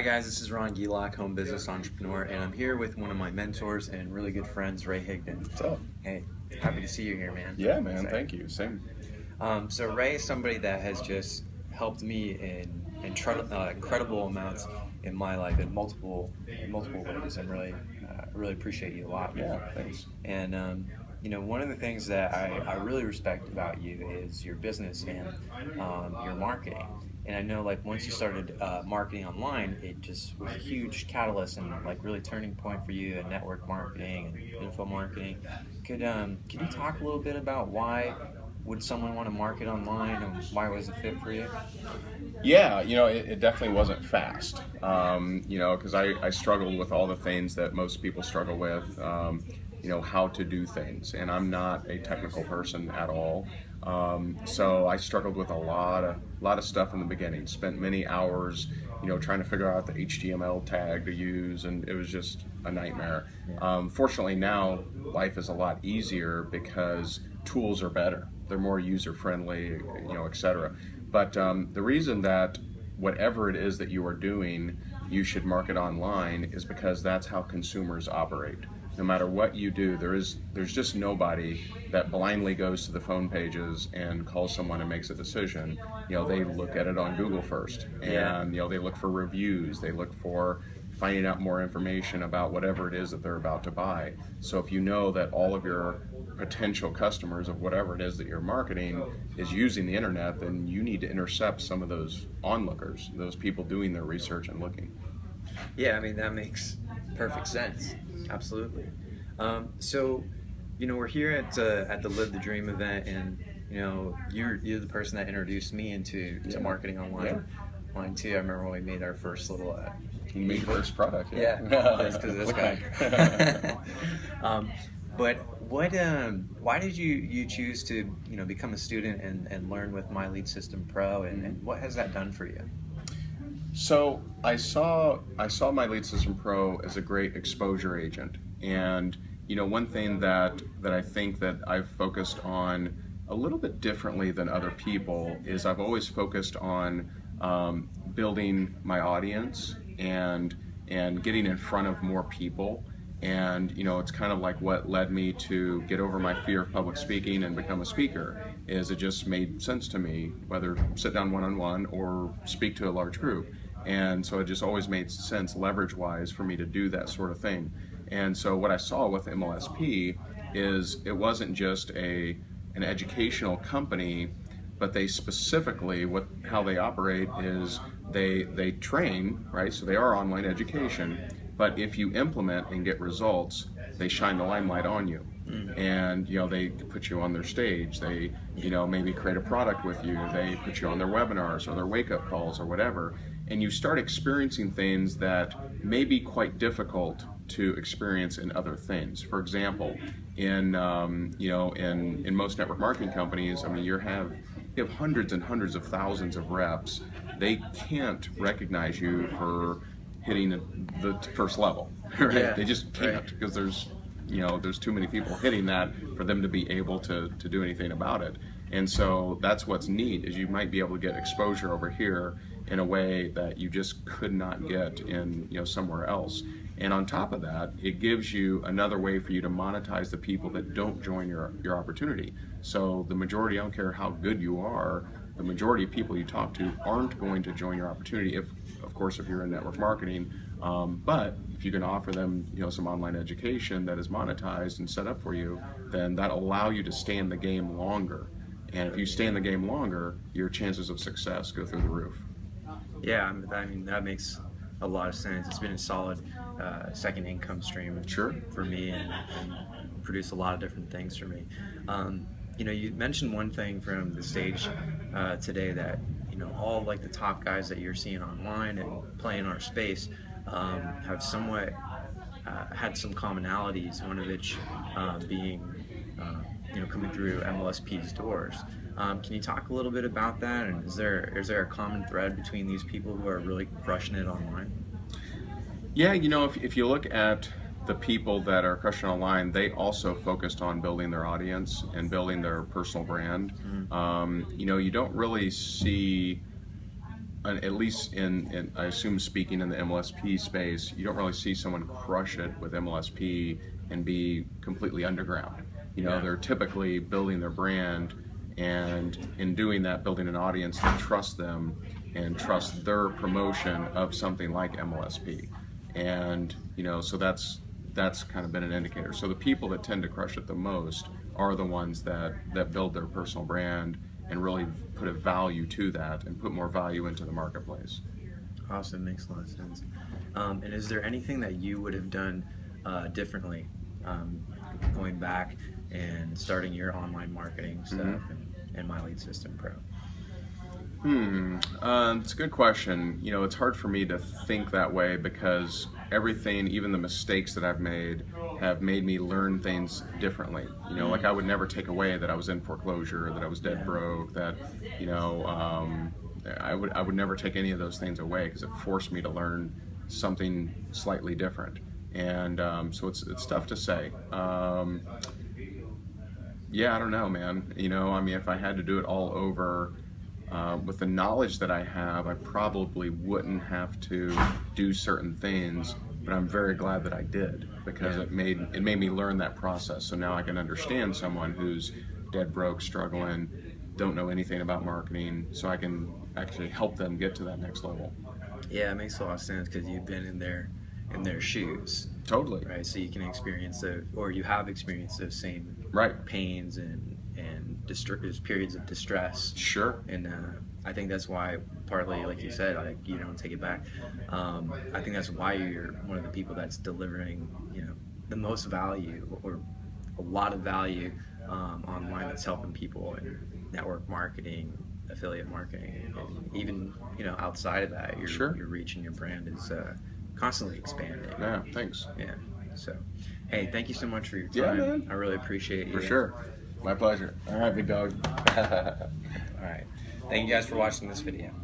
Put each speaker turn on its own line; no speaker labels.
guys, this is Ron Gielak, home business entrepreneur, and I'm here with one of my mentors and really good friends, Ray Higdon.
What's up?
Hey, happy to see you here, man.
Yeah, man, thank you. Same.
So Ray is somebody that has just helped me in incredible amounts in my life in multiple ways. I'm really appreciate you a lot, man.
Yeah, thanks.
And you know, one of the things that I really respect about you is your business and your marketing. And I know, like, once you started marketing online, it just was a huge catalyst and like really turning point for you in network marketing and info marketing. Could you talk a little bit about why would someone want to market online and why was it fit for you?
Yeah, it definitely wasn't fast, because I struggled with all the things that most people struggle with, how to do things. And I'm not a technical person at all. So I struggled with a lot of stuff in the beginning, spent many hours, trying to figure out the HTML tag to use, and it was just a nightmare. Fortunately now life is a lot easier because tools are better. They're more user-friendly, etc. But the reason that whatever it is that you are doing, you should market online is because that's how consumers operate. No matter what you do, there's just nobody that blindly goes to the phone pages and calls someone and makes a decision. They look at it on Google first, and they look for reviews. They look for finding out more information about whatever it is that they're about to buy. So if you know that all of your potential customers of whatever it is that you're marketing is using the internet, then you need to intercept some of those onlookers, those people doing their research and looking.
Yeah, I mean, that makes perfect sense. Absolutely. So, we're here at the Live the Dream event, and you're the person that introduced me into marketing online. Yeah. Mine too. I remember when we made our first little.
You made your first product.
Yeah. That's because of this guy. But why did you choose to become a student and learn with My Lead System Pro, and what has that done for you?
So I saw My Lead System Pro as a great exposure agent, and one thing that I think that I've focused on a little bit differently than other people is I've always focused on building my audience and getting in front of more people. And it's kind of like what led me to get over my fear of public speaking and become a speaker, is it just made sense to me, whether sit down one-on-one or speak to a large group. And so it just always made sense leverage-wise for me to do that sort of thing. And so what I saw with MLSP is it wasn't just an educational company, but they specifically, how they operate is they train, right? So they are online education, but if you implement and get results, they shine the limelight on you. And they put you on their stage, they maybe create a product with you, they put you on their webinars or their wake-up calls or whatever, and you start experiencing things that may be quite difficult to experience in other things. For example, in most network marketing companies, I mean, you have hundreds and hundreds of thousands of reps. They can't recognize you for hitting the first level, right? Yeah, they just can't, because there's too many people hitting that for them to be able to do anything about it. And so that's what's neat, is you might be able to get exposure over here in a way that you just could not get in somewhere else. And on top of that, it gives you another way for you to monetize the people that don't join your opportunity. So the majority, I don't care how good you are, the majority of people you talk to aren't going to join your opportunity, of course, if you're in network marketing. But if you can offer them some online education that is monetized and set up for you, then that'll allow you to stay in the game longer. And if you stay in the game longer, your chances of success go through the roof.
Yeah, I mean, that makes a lot of sense. It's been a solid second income stream for me, and produced a lot of different things for me. You mentioned one thing from the stage today, that all like the top guys that you're seeing online and playing our space have somewhat had some commonalities, one of which being coming through MLSP's doors. Can you talk a little bit about that, and is there a common thread between these people who are really crushing it online?
Yeah, if you look at the people that are crushing online, they also focused on building their audience and building their personal brand. You don't really see at least in I assume speaking in the MLSP space, you don't really see someone crush it with MLSP and be completely underground. You know,
Yeah.
they're typically building their brand, and in doing that, building an audience that trusts them and trust their promotion of something like MLSP. And you know, so that's kind of been an indicator. So the people that tend to crush it the most are the ones that build their personal brand and really put a value to that and put more value into the marketplace.
Awesome, makes a lot of sense. And is there anything that you would have done differently, going back and starting your online marketing stuff and My Lead System Pro?
It's a good question. You know, it's hard for me to think that way because everything, even the mistakes that I've made, have made me learn things differently. You know, like I would never take away that I was in foreclosure, that I was dead broke, that, you know, I would never take any of those things away because it forced me to learn something slightly different. And so it's tough to say. Yeah, I don't know, man. You know, I mean, if I had to do it all over, with the knowledge that I have, I probably wouldn't have to do certain things, but I'm very glad that I did because it made me learn that process. So now I can understand someone who's dead broke, struggling, don't know anything about marketing, so I can actually help them get to that next level.
Yeah, it makes a lot of sense because you've been in their shoes,
Totally.
right? So you can experience or you have experienced those same
Right.
pains and periods of distress.
Sure.
And I think that's why, partly, like you said, like you don't take it back. I think that's why you're one of the people that's delivering, you know, the most value or a lot of value online. That's helping people in network marketing, affiliate marketing, and even, you know, outside of that, your reach and your brand is constantly expanding.
Yeah. Thanks.
Yeah. So, hey, thank you so much for your time.
Yeah, man.
I really appreciate you.
For sure. My pleasure. All right, big dog.
All right. Thank you guys for watching this video.